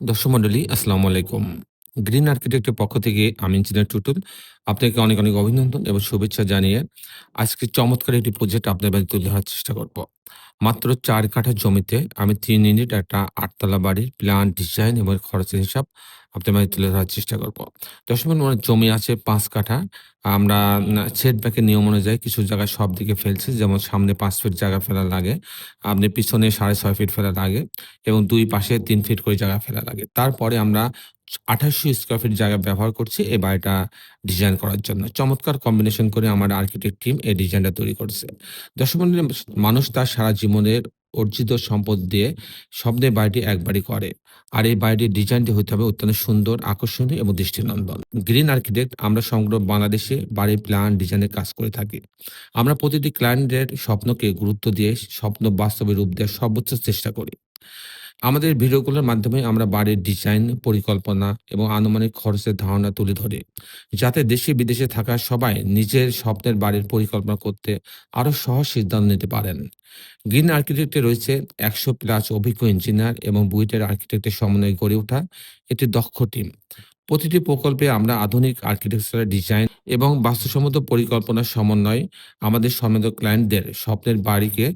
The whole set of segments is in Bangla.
দর্শক মন্ডলী আসসালামু আলাইকুম। গ্রিন আর্কিটেক্টের পক্ষ থেকে আমি ইঞ্জিনিয়ার টুটুল। আপনাকে অনেক, অনেক অভিনন্দন এবং শুভেচ্ছা জানিয়ে আজকে চমৎকার একটি প্রজেক্ট আপনার মাঝে তুলে ধরার চেষ্টা করব। মাত্র ৪ কাঠা জমিতে আমি ৩ ইউনিট একটা ৮ তলা বাড়ির প্ল্যান, ডিজাইন এবং খরচের হিসাব আপনার মাঝে তুলে ধরার চেষ্টা করব। দর্শক মন্ডলী আমার জমি আছে ৫ কাঠা। আমরা সেটব্যাক এর নিয়ম অনুযায়ী কিছু জায়গায় সব দিকে ফেলছি। যেমন সামনে ৫ ফিট জায়গা ফেলা লাগে। আপনি পিছনে ৬.৫ ফিট ফেলা লাগে। এবং ২ পাশে ৩ ফিট করে জায়গা ফেলা লাগে। তারপরে আমরা ২৮০০ স্কয়ার ফিট জায়গা ব্যবহার করছি এই বাড়িটা ডিজাইন করার জন্য। চমৎকার কম্বিনেশন করে আমার আর্কিটেক্ট টিম এই ডিজাইনটা তৈরি করছে। দর্শক মন্ডলী, মানুষ তার সারা জীবনের অর্জিত সম্পদ দিয়ে স্বপ্নের বাড়িটি একবারই করে। আর এই বাড়িটির ডিজাইনটি হতে হবে অত্যন্ত সুন্দর, আকর্ষণীয় এবং দৃষ্টিনন্দন। গ্রিন আর্কিটেক্ট আমরা সমগ্র বাংলাদেশে বাড়ির প্ল্যান ডিজাইনের কাজ করে থাকি। আমরা প্রতিটি ক্লায়েন্টের স্বপ্নকে গুরুত্ব দিয়ে স্বপ্ন বাস্তবে রূপ দেওয়ার সর্বোচ্চ চেষ্টা করি। আমাদের ভিডিওগুলোর মাধ্যমে আমরা বাড়ির ডিজাইন, পরিকল্পনা এবং আনুমানিক খরচের ধারণা তুলে ধরি, যাতে দেশে বিদেশে থাকা সবাই নিজের স্বপ্নের বাড়ির পরিকল্পনা করতে আরো সহজ সিদ্ধান্ত নিতে পারেন। গ্রিন আর্কিটেক্টে রয়েছে ১০০ প্লাস অভিজ্ঞ ইঞ্জিনিয়ার এবং বুয়েটের আর্কিটেক্টের সমন্বয়ে গড়ে ওঠা একটি দক্ষ টিম। প্রতিটি প্রকল্পে আমরা আধুনিক আর্কিটেকচারাল ডিজাইন এবং বাস্তুসম্মত পরিকল্পনার সমন্বয়ে আমাদের সম্মিলিত ক্লায়েন্টদের স্বপ্নের বাড়িকে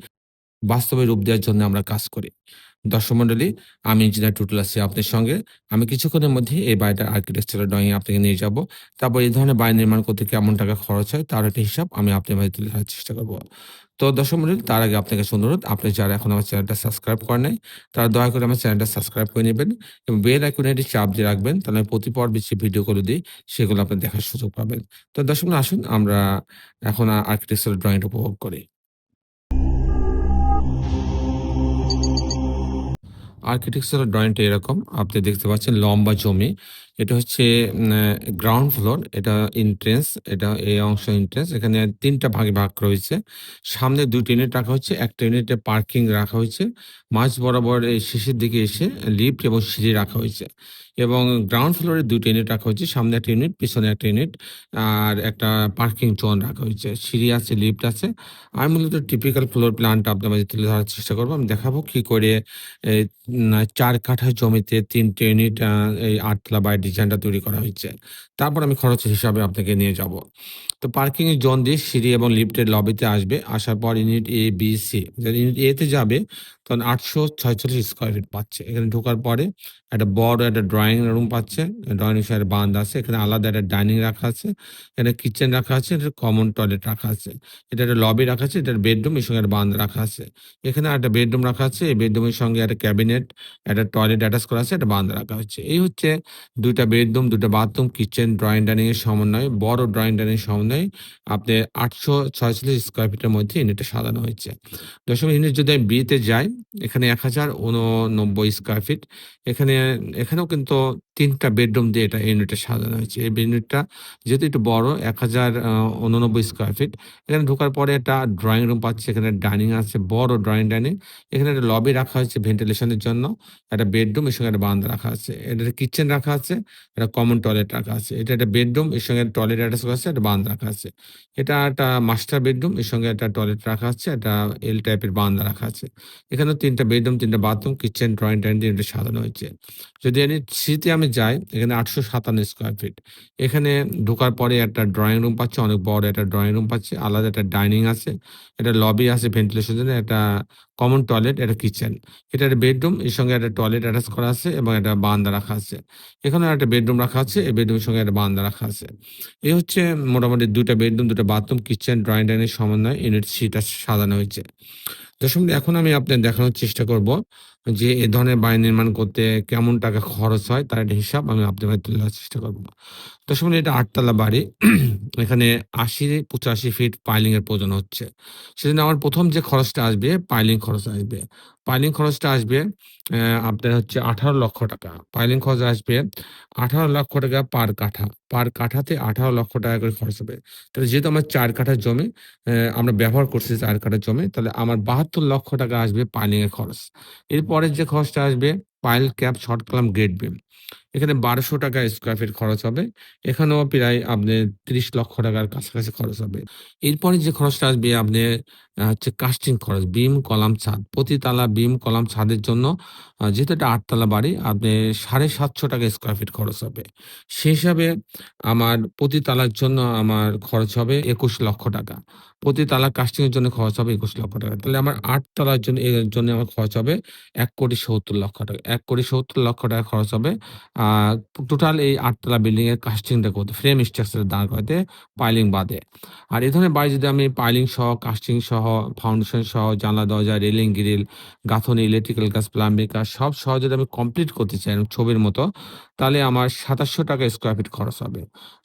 বাস্তবে রূপ দেওয়ার জন্য আমরা কাজ করি। দর্শক মন্ডলী, আমি ইঞ্জিনিয়ার টুটুল আছি আপনার সঙ্গে। আমি কিছুক্ষণের মধ্যে এই বাড়িটার আর্কিটেকচারাল ড্রয়িং এ আপনাকে নিয়ে যাব। তারপর এই ধরনের বাড়ি নির্মাণ করতে কেমন টাকা খরচ হয় তার একটা হিসাব আমি আপনার মাঝে তুলে ধরার চেষ্টা করব। তো দর্শক মন্ডলী, তার আগে আপনার কাছে অনুরোধ, আপনি যারা এখন আমার চ্যানেলটা সাবস্ক্রাইব করেন নাই, তারা দয়া করে আমার চ্যানেলটা সাবস্ক্রাইব করে নিবেন এবং বেল আইকনে একটি চাপ দিয়ে রাখবেন। তাহলে আমি প্রতি পর্বে যে ভিডিওগুলো দিই সেগুলো আপনি দেখার সুযোগ পাবেন। তো দর্শক মন্ডলী, আসুন আমরা এখন আর্কিটেকচারাল ড্রয়িংটা উপভোগ করি। আর্কিটেকচারাল ড্রয়িংটা এরকম। আপনি দেখতে পাচ্ছেন লম্বা জমি। এটা হচ্ছে গ্রাউন্ড ফ্লোর, এটা এন্ট্রেন্স, এটা এই অংশ এন্ট্রেন্স। এখানে ৩ টা ভাগে ভাগ রয়েছে। সামনে ২ টি ইউনিট রাখা হচ্ছে। একটা ইউনিটে পার্কিং রাখা হয়েছে। মাঝ বরাবর এই শেষের দিকে এসে লিফট এবং সিঁড়ি রাখা হয়েছে। এবং গ্রাউন্ড ফ্লোরে ২ টা ইউনিট রাখা হয়েছে। সামনে একটা ইউনিট, পিছনে একটা ইউনিট। আর একটা পার্কিং জোন রাখা হয়েছে। সিঁড়ি আছে, লিফট আছে। আমি মূলত টিপিক্যাল ফ্লোর প্ল্যানটা আপনার মাঝে তুলে ধরার চেষ্টা করব। আমি দেখাবো কি করে এই ৪ কাঠা জমিতে ৩ টে ইউনিট এই ৮ তলা বাড়ির ডিজাইনটা তৈরি করা হয়েছে। তারপর আমি খরচের হিসাবে আপনাকে নিয়ে যাব। তো পার্কিং এর জোন দিয়ে সিঁড়ি এবং লিফটের লবিতে আসবে। আসার পর ইউনিট এ, বি, সি। যদি ইউনিট এ তে যাবে তখন ৮৪৬ স্কয়ার ফিট পাচ্ছে। এখানে ঢোকার পরে একটা বড় একটা ড্রয়িং রুম পাচ্ছে। ড্রয়িং রুমের সাথে বারান্দা আছে। এখানে আলাদা একটা ডাইনিং রাখা আছে। এখানে কিচেন রাখা আছে। এটা কমন টয়লেট রাখা আছে। এটা একটা লবি রাখা আছে। এটা বেডরুম, এর সঙ্গে একটা বারান্দা রাখা আছে। এখানে আরেকটা বেডরুম রাখা আছে। এই বেডরুমের সঙ্গে একটা ক্যাবিনেট, একটা টয়লেট অ্যাটাচ করা আছে, একটা বারান্দা রাখা হচ্ছে। এই হচ্ছে ২ টা বেডরুম, ২ টা বাথরুম, কিচেন, ড্রয়িং ডাইনিং এর সমন্বয়ে, বড় ড্রয়িং ডাইনিং এর সমন্বয়ে আপনি ৮৪৬ স্কয়ার ফিটের মধ্যে ইউনিটটা সাজানো হয়েছে। দশম ইউনিট যদি আমি বি তে যাই, এখানে ১০৮৯ স্কয়ার ফিট। এখানে এখানেও কিন্তু ৩ টা বেডরুম দিয়ে এটা ইউনিটটা সাজানো হয়েছে। এই ইউনিটটা যেহেতু একটু বড়, ১০৮৯ স্কয়ার ফিট। এখানে ঢোকার পরে একটা ড্রয়িং রুম পাচ্ছি, এখানে ডাইনিং আছে, বড় ড্রয়িং ডাইনিং। এখানে একটা লবি রাখা হয়েছে ভেন্টিলেশনের জন্য, একটা বেডরুম, এর সঙ্গে একটা বারান্দা রাখা আছে। এটা একটা কিচেন রাখা আছে, একটা কমন টয়লেট রাখা আছে। এটা একটা বেডরুম, এর সঙ্গে টয়লেট অ্যাটাচ করা আছে, একটা বারান্দা রাখা আছে। এটা একটা মাস্টার বেডরুম, এর সঙ্গে একটা টয়লেট রাখা আছে, একটা এল টাইপের বারান্দা রাখা আছে। এখানেও ৩ টা বেডরুম, ৩ টা বাথরুম, কিচেন, ড্রয়িং ডাইনিং দিয়ে এটা সাজানো হয়েছে। যদি সি তে আমি যাই, এখানে ৮৫৭ স্কয়ার ফিট। এখানে ঢোকার পরে একটা ড্রয়িং রুম পাচ্ছি, অনেক বড় একটা ড্রয়িং রুম পাচ্ছি, আলাদা একটা ডাইনিং আছে, একটা লবি আছে ভেন্টিলেশনের জন্য, একটা কমন টয়লেট, একটা কিচেন। এটা একটা বেডরুম, এর সঙ্গে একটা টয়লেট অ্যাটাচ করা আছে এবং একটা বারান্দা রাখা আছে। এখানেও একটা বেডরুম রাখা আছে, এই বেডরুমের সঙ্গে একটা বারান্দা রাখা আছে। এই হচ্ছে মোটামুটি ২ টা বেডরুম, ২ টা বাথরুম, কিচেন, ড্রয়িং ডাইনিং এর সমন্বয়ে ইউনিট সি টা সাজানো হয়েছে। দর্শক, এখন আমি আপনাদের দেখানোর চেষ্টা করব যে এ ধরনের বাড়ি নির্মাণ করতে কেমন টাকা খরচ হয় তার একটা হিসাব আমি আপনাদের মাঝে তুলে ধরার চেষ্টা করব। দর্শক, এটা ৮ তলা বাড়ি। এখানে ৮০-৮৫ ফিট পাইলিং এর প্রয়োজন হচ্ছে। সেজন্য আমার ১ম যে খরচটা আসবে পাইলিং খরচ আসবে। পাইলিং খরচটা আসবে আপনার হচ্ছে ৳১৮,০০,০০০। পাইলিং খরচ আসবে ৳১৮,০০,০০০ পার কাঠা। পার কাঠাতে ৳১৮,০০,০০০ করে খরচ হবে। তাহলে যেহেতু আমার ৪ কাঠা জমি আমরা ব্যবহার করছি ৪ কাঠা জমি, তাহলে আমার ৳৭২,০০,০০০ আসবে পাইলিং এর খরচ। এরপরের যে খরচটা আসবে pile cap, short column, grade beam. এখানে ৳১২০০ স্কয়ার ফিট খরচ হবে। এখানেও প্রায় আপনার ৳৩০,০০,০০০ কাছাকাছি খরচ হবে। এরপরে যে খরচটা আসবে আপনার হচ্ছে কাস্টিং খরচ। বিম, কলাম, ছাদ। প্রতি তালা বিম, কলাম, ছাদের জন্য যেহেতু এটা ৮ তলা বাড়ি, আপনার ৳৭৫০ স্কয়ার ফিট খরচ হবে। সে হিসাবে আমার প্রতি তালার জন্য আমার খরচ হবে ৳২১,০০,০০০। প্রতি তালা কাস্টিং এর জন্য খরচ হবে ৳২১,০০,০০০। তাহলে আমার ৮ তলার জন্য জন্য আমার খরচ হবে ৳১,৭০,০০,০০০। ৳১,৭০,০০,০০০ খরচ হবে আ টোটাল এই ৮ তলা বিল্ডিং এর কাস্টিংটা করতে, ফ্রেম স্ট্রাকচার দাঁড় করাইতে, পাইলিং বাদে। আর এ ধরনের বাড়ি যদি আমি পাইলিং সহ, কাস্টিং সহ, ফাউন্ডেশন সহ, জানলা, দরজা, রেলিং, গ্রিল, গাঁথনি, ইলেকট্রিক্যাল কাজ, প্লাম্বিং কাজ সব সহ যদি আমি কমপ্লিট করতে চাই ছবির মতো, তাহলে আমার ৳২৭০০ স্কয়ার ফিট খরচ হবে।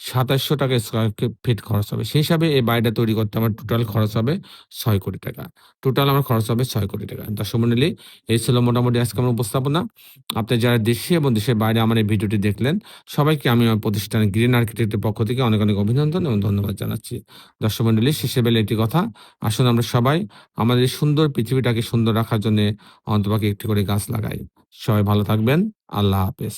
৳২৭০০ স্কয়ার ফিট খরচ হবে। সেই হিসাবে এই বাড়িটা তৈরি করতে আমার টোটাল খরচ হবে ৳৬,০০,০০,০০০। টোটাল আমার খরচ হবে ৳৬,০০,০০,০০০। দর্শক মন্ডলী, এই ছিল মোটামুটি আজকে আমার উপস্থাপনা। আপনি যারা দেশে এবং দেশের বাইরে আমার এই ভিডিওটি দেখলেন, সবাইকে আমি আমার প্রতিষ্ঠান গ্রিন আর্কিটেক্ট এর পক্ষ থেকে অনেক, অনেক অভিনন্দন এবং ধন্যবাদ জানাচ্ছি। দর্শক মন্ডলী, শেষে বেলায় একটি কথা, আসুন আমরা সবাই আমাদের এই সুন্দর পৃথিবীটাকে সুন্দর রাখার জন্যে অন্ততপক্ষে একটি করে গাছ লাগাই। সবাই ভালো থাকবেন। আল্লাহ হাফেজ।